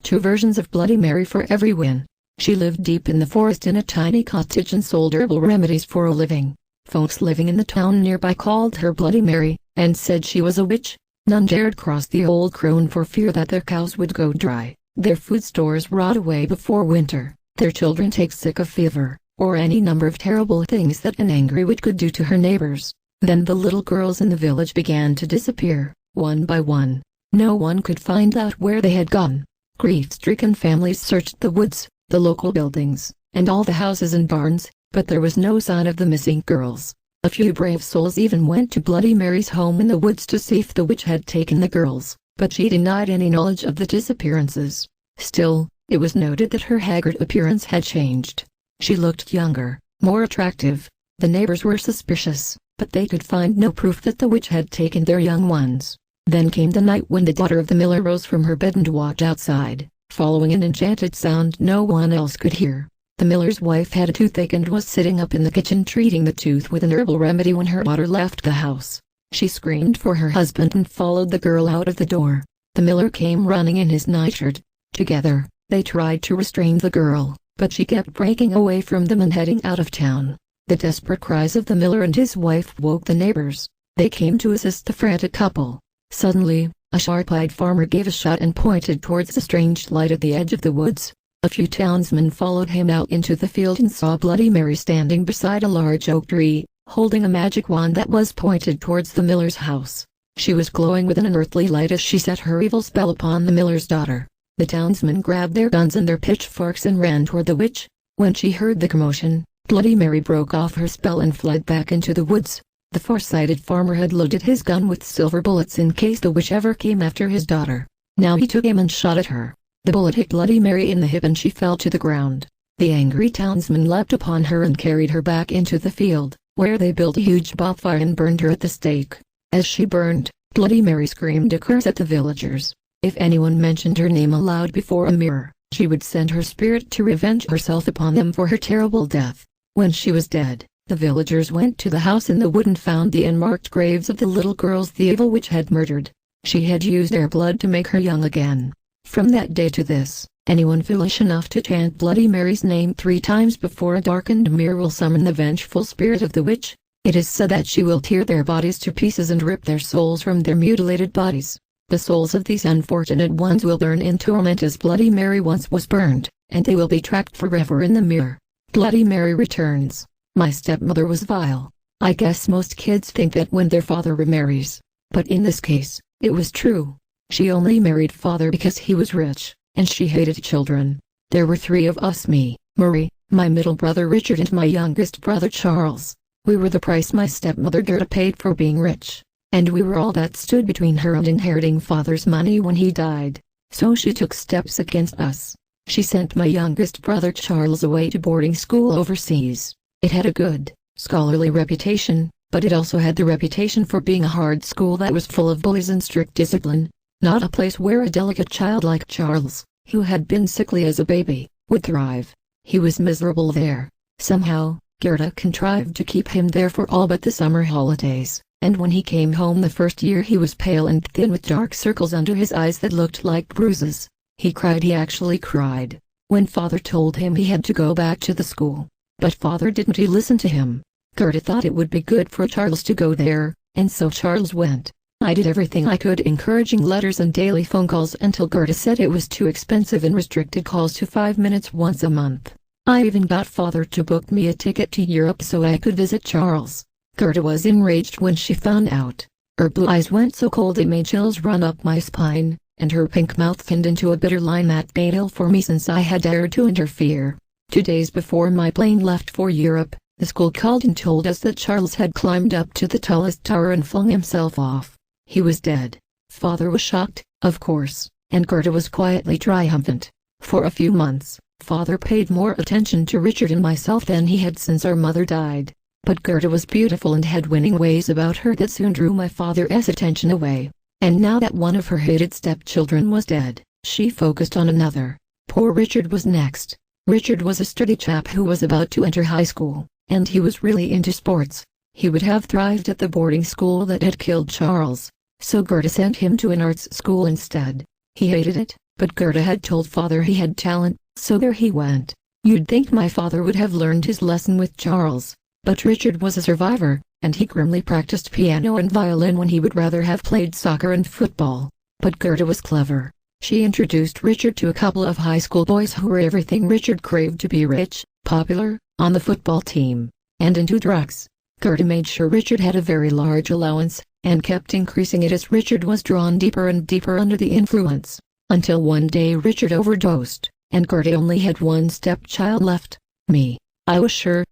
Two versions of Bloody Mary for every win. She lived deep in the forest in a tiny cottage and sold herbal remedies for a living. Folks living in the town nearby called her Bloody Mary, and said she was a witch. None dared cross the old crone for fear that their cows would go dry, their food stores rot away before winter, their children take sick of fever, or any number of terrible things that an angry witch could do to her neighbors. Then the little girls in the village began to disappear, one by one. No one could find out where they had gone. Grief-stricken families searched the woods, the local buildings, and all the houses and barns, but there was no sign of the missing girls. A few brave souls even went to Bloody Mary's home in the woods to see if the witch had taken the girls, but she denied any knowledge of the disappearances. Still, it was noted that her haggard appearance had changed. She looked younger, more attractive. The neighbors were suspicious, but they could find no proof that the witch had taken their young ones. Then came the night when the daughter of the miller rose from her bed and walked outside, following an enchanted sound no one else could hear. The miller's wife had a toothache and was sitting up in the kitchen treating the tooth with an herbal remedy when her daughter left the house. She screamed for her husband and followed the girl out of the door. The miller came running in his nightshirt. Together, they tried to restrain the girl, but she kept breaking away from them and heading out of town. The desperate cries of the miller and his wife woke the neighbors. They came to assist the frantic couple. Suddenly, a sharp-eyed farmer gave a shout and pointed towards the strange light at the edge of the woods. A few townsmen followed him out into the field and saw Bloody Mary standing beside a large oak tree, holding a magic wand that was pointed towards the miller's house. She was glowing with an unearthly light as she set her evil spell upon the miller's daughter. The townsmen grabbed their guns and their pitchforks and ran toward the witch. When she heard the commotion, Bloody Mary broke off her spell and fled back into the woods. The foresighted farmer had loaded his gun with silver bullets in case the witch ever came after his daughter. Now he took aim and shot at her. The bullet hit Bloody Mary in the hip and she fell to the ground. The angry townsmen leapt upon her and carried her back into the field, where they built a huge bonfire and burned her at the stake. As she burned, Bloody Mary screamed a curse at the villagers. If anyone mentioned her name aloud before a mirror, she would send her spirit to revenge herself upon them for her terrible death. When she was dead, the villagers went to the house in the wood and found the unmarked graves of the little girls the evil witch had murdered. She had used their blood to make her young again. From that day to this, anyone foolish enough to chant Bloody Mary's name 3 times before a darkened mirror will summon the vengeful spirit of the witch. It is said that she will tear their bodies to pieces and rip their souls from their mutilated bodies. The souls of these unfortunate ones will burn in torment as Bloody Mary once was burned, and they will be trapped forever in the mirror. Bloody Mary returns. My stepmother was vile. I guess most kids think that when their father remarries. But in this case, it was true. She only married father because he was rich, and she hated children. There were 3 of us, me, Marie, my middle brother Richard and my youngest brother Charles. We were the price my stepmother Gerda paid for being rich, and we were all that stood between her and inheriting father's money when he died. So she took steps against us. She sent my youngest brother Charles away to boarding school overseas. It had a good, scholarly reputation, but it also had the reputation for being a hard school that was full of bullies and strict discipline. Not a place where a delicate child like Charles, who had been sickly as a baby, would thrive. He was miserable there. Somehow, Gerda contrived to keep him there for all but the summer holidays, and when he came home the first year he was pale and thin with dark circles under his eyes that looked like bruises. He cried, he actually cried, when father told him he had to go back to the school. But father didn't listen to him. Gerda thought it would be good for Charles to go there, and so Charles went. I did everything I could, encouraging letters and daily phone calls, until Gerda said it was too expensive and restricted calls to 5 minutes once a month. I even got father to book me a ticket to Europe so I could visit Charles. Gerda was enraged when she found out. Her blue eyes went so cold it made chills run up my spine, and her pink mouth thinned into a bitter line that bade ill for me since I had dared to interfere. 2 days before my plane left for Europe, the school called and told us that Charles had climbed up to the tallest tower and flung himself off. He was dead. Father was shocked, of course, and Gerda was quietly triumphant. For a few months, father paid more attention to Richard and myself than he had since our mother died. But Gerda was beautiful and had winning ways about her that soon drew my father's attention away. And now that one of her hated stepchildren was dead, she focused on another. Poor Richard was next. Richard was a sturdy chap who was about to enter high school, and he was really into sports. He would have thrived at the boarding school that had killed Charles. So Gerda sent him to an arts school instead. He hated it, but Gerda had told father he had talent, so there he went. You'd think my father would have learned his lesson with Charles, but Richard was a survivor, and he grimly practiced piano and violin when he would rather have played soccer and football. But Gerda was clever. She introduced Richard to a couple of high school boys who were everything Richard craved to be: rich, popular, on the football team, and into drugs. Gerda made sure Richard had a very large allowance, and kept increasing it as Richard was drawn deeper and deeper under the influence, until one day Richard overdosed, and Gerda only had one stepchild left, me. I was sure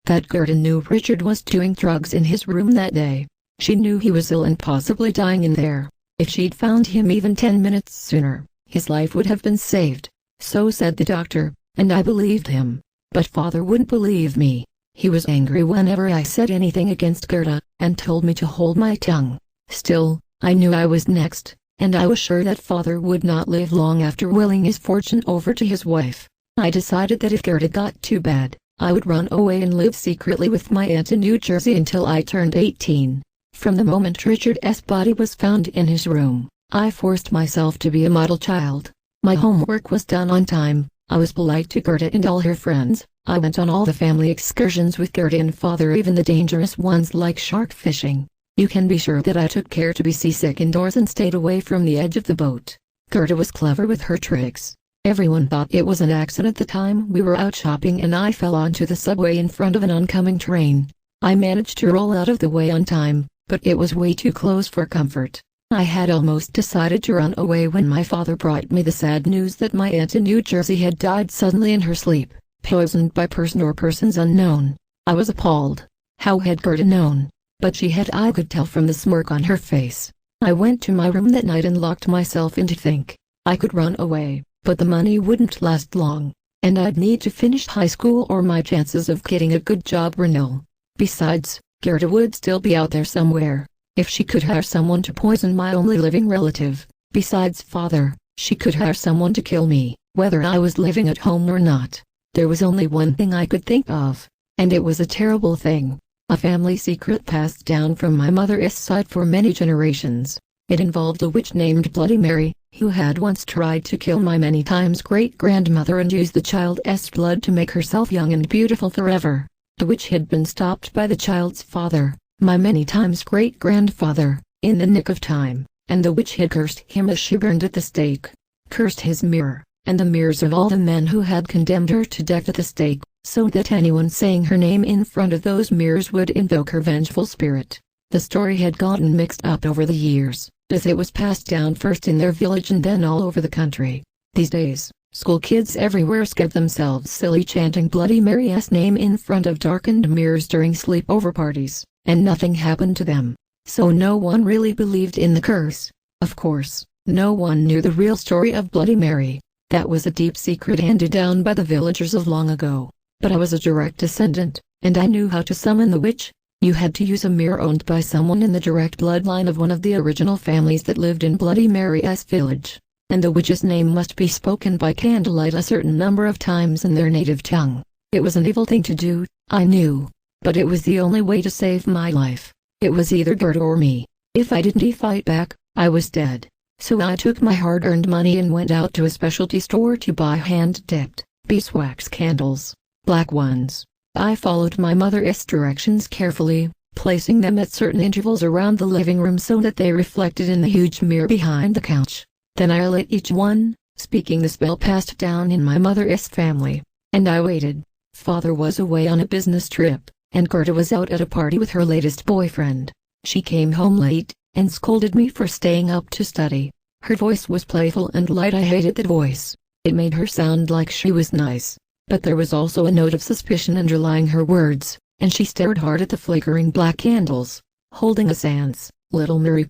that Gerda knew Richard was doing drugs in his room that day. She knew he was ill and possibly dying in there. If she'd found him even 10 minutes sooner, his life would have been saved. So said the doctor, and I believed him. But father wouldn't believe me. He was angry whenever I said anything against Gerda, and told me to hold my tongue. Still, I knew I was next, and I was sure that father would not live long after willing his fortune over to his wife. I decided that if Gerda got too bad, I would run away and live secretly with my aunt in New Jersey until I turned 18. From the moment Richard's body was found in his room, I forced myself to be a model child. My homework was done on time, I was polite to Gerda and all her friends, I went on all the family excursions with Gerda and father, even the dangerous ones like shark fishing. You can be sure that I took care to be seasick indoors and stayed away from the edge of the boat. Gerda was clever with her tricks. Everyone thought it was an accident the time we were out shopping and I fell onto the subway in front of an oncoming train. I managed to roll out of the way on time, but it was way too close for comfort. I had almost decided to run away when my father brought me the sad news that my aunt in New Jersey had died suddenly in her sleep, poisoned by person or persons unknown. I was appalled. How had Gerda known? But she had. I could tell from the smirk on her face. I went to my room that night and locked myself in to think. I could run away, but the money wouldn't last long, and I'd need to finish high school or my chances of getting a good job were nil. Besides, Gerda would still be out there somewhere. If she could hire someone to poison my only living relative, besides father, she could hire someone to kill me, whether I was living at home or not. There was only one thing I could think of, and it was a terrible thing. A family secret passed down from my mother's side for many generations. It involved a witch named Bloody Mary, who had once tried to kill my many times great-grandmother and use the child's blood to make herself young and beautiful forever. The witch had been stopped by the child's father, my many times great-grandfather, in the nick of time, and the witch had cursed him as she burned at the stake. Cursed his mirror, and the mirrors of all the men who had condemned her to death at the stake, so that anyone saying her name in front of those mirrors would invoke her vengeful spirit. The story had gotten mixed up over the years, as it was passed down first in their village and then all over the country. These days, school kids everywhere scare themselves silly chanting Bloody Mary's name in front of darkened mirrors during sleepover parties, and nothing happened to them. So no one really believed in the curse. Of course, no one knew the real story of Bloody Mary. That was a deep secret handed down by the villagers of long ago. But I was a direct descendant, and I knew how to summon the witch. You had to use a mirror owned by someone in the direct bloodline of one of the original families that lived in Bloody Mary's village. And the witch's name must be spoken by candlelight a certain number of times in their native tongue. It was an evil thing to do, I knew. But it was the only way to save my life. It was either Gerda or me. If I didn't fight back, I was dead. So I took my hard-earned money and went out to a specialty store to buy hand-dipped beeswax candles. Black ones. I followed my mother's directions carefully, placing them at certain intervals around the living room so that they reflected in the huge mirror behind the couch. Then I lit each one, speaking the spell passed down in my mother's family, and I waited. Father was away on a business trip, and Gerda was out at a party with her latest boyfriend. She came home late, and scolded me for staying up to study. Her voice was playful and light. I hated that voice. It made her sound like she was nice. But there was also a note of suspicion underlying her words, and she stared hard at the flickering black candles. Holding a sans, "Little Mary?"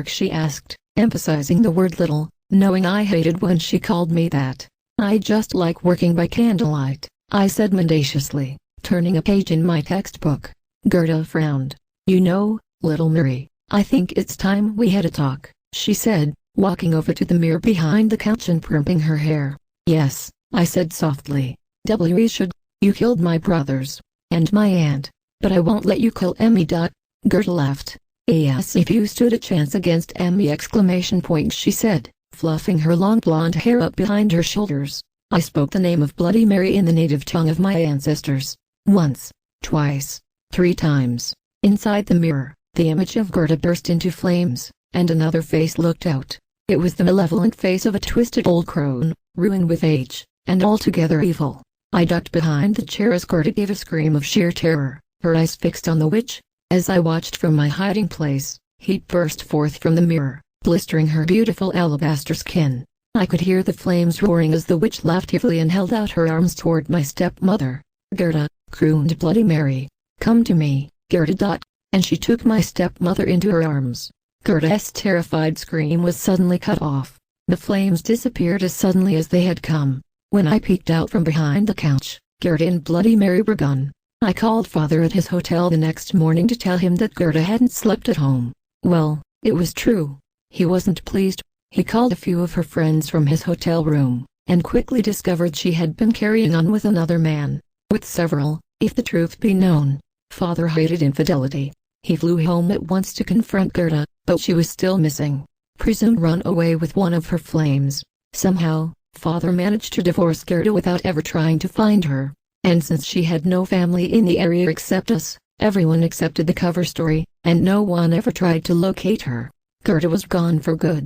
she asked, emphasizing the word little, knowing I hated when she called me that. "I just like working by candlelight," I said mendaciously, turning a page in my textbook. Gerda frowned. "You know, little Mary, I think it's time we had a talk," she said, walking over to the mirror behind the couch and primping her hair. "Yes," I said softly. "We should. You killed my brothers, and my aunt, but I won't let you kill Emmy." Gerda laughed. "Yes, if you stood a chance against Emmy!" She said, fluffing her long blonde hair up behind her shoulders. I spoke the name of Bloody Mary in the native tongue of my ancestors. Once, twice, 3 times. Inside the mirror, the image of Gerda burst into flames, and another face looked out. It was the malevolent face of a twisted old crone, ruined with age, and altogether evil. I ducked behind the chair as Gerda gave a scream of sheer terror, her eyes fixed on the witch. As I watched from my hiding place, heat burst forth from the mirror, blistering her beautiful alabaster skin. I could hear the flames roaring as the witch laughed heavily and held out her arms toward my stepmother. "Gerda," crooned Bloody Mary, "come to me, Gerda." And she took my stepmother into her arms. Gerda's terrified scream was suddenly cut off. The flames disappeared as suddenly as they had come. When I peeked out from behind the couch, Gerda and Bloody Mary were gone. I called Father at his hotel the next morning to tell him that Gerda hadn't slept at home. Well, it was true. He wasn't pleased. He called a few of her friends from his hotel room, and quickly discovered she had been carrying on with another man. With several, if the truth be known. Father hated infidelity. He flew home at once to confront Gerda, but she was still missing. Presumed run away with one of her flames. Somehow, Father managed to divorce Gerda without ever trying to find her. And since she had no family in the area except us, everyone accepted the cover story, and no one ever tried to locate her. Gerda was gone for good.